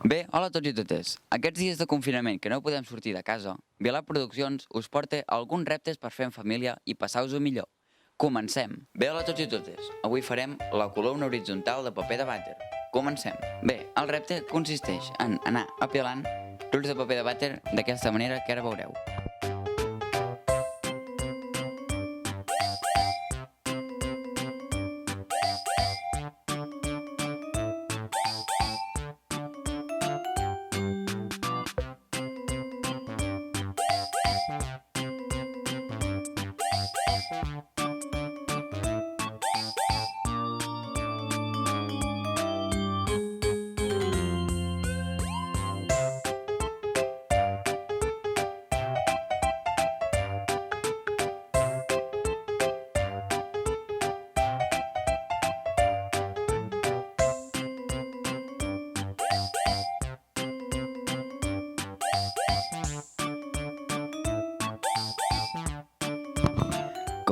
Bé, hola a tots i totes. Aquests dies de confinament que no podem sortir de casa, Vilar Produccions us porta alguns reptes per fer en família i passar-vos-ho millor. Comencem! Bé, hola a tots i totes. Avui farem la columna horitzontal de paper de vàter. Comencem! Bé, el repte consisteix en anar apilant rulls de paper de vàter d'aquesta manera que ara veureu.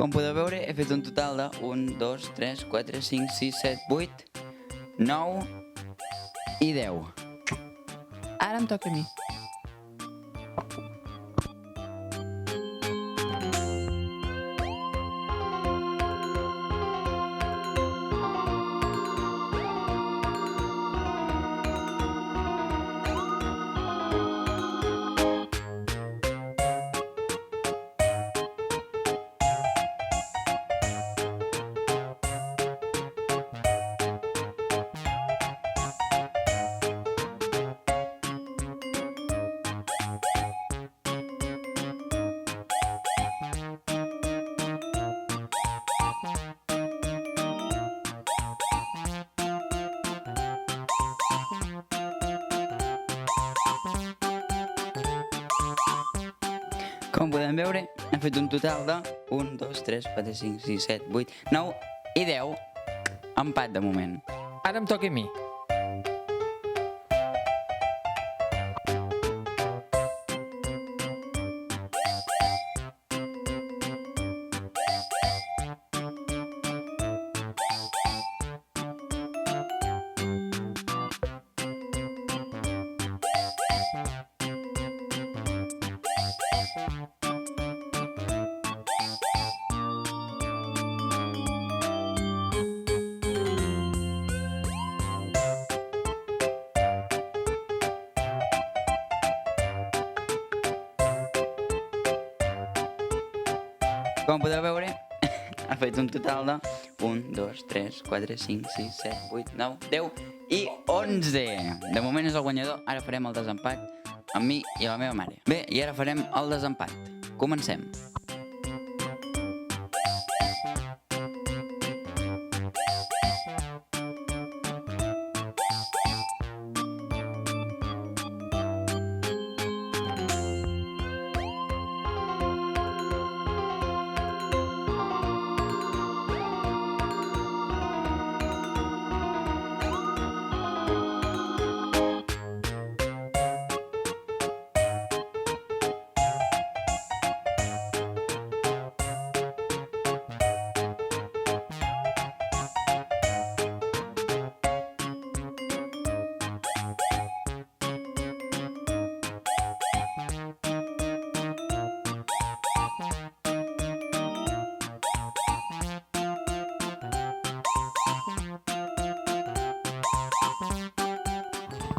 Com podeu veure, he fet un total de 1, 2, 3, 4, 5, 6, 7, 8, 9 i 10. Ara em toca a mi. Com podem veure, he fet un total de 1, 2, 3, 4, 5, 6, 7, 8, 9 i 10. Empat de moment. Ara em toca a mi. Com podeu veure, ha fet un total de 1, 2, 3, 4, 5, 6, 7, 8, 9, 10 i 11. De moment és el guanyador, ara farem el desempat amb mi i la meva mare. Bé, i ara farem el desempat. Comencem.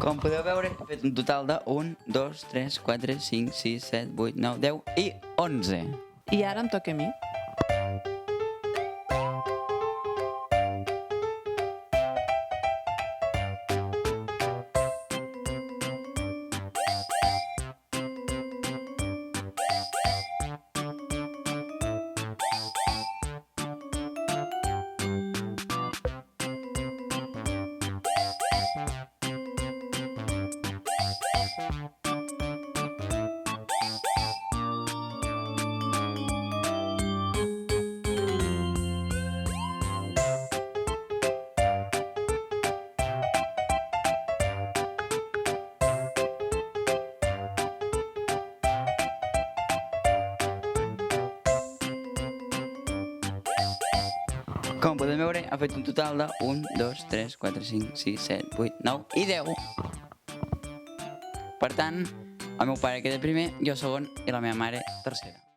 Com podeu veure, he fet un total de 1, 2, 3, 4, 5, 6, 7, 8, 9, 10 i 11. I ara em toca a mi. Com podem veure, ha fet un total de 1, 2, 3, 4, 5, 6, 7, 8, 9 i 10. Per tant, el meu pare queda primer, jo segon i la meva mare tercera.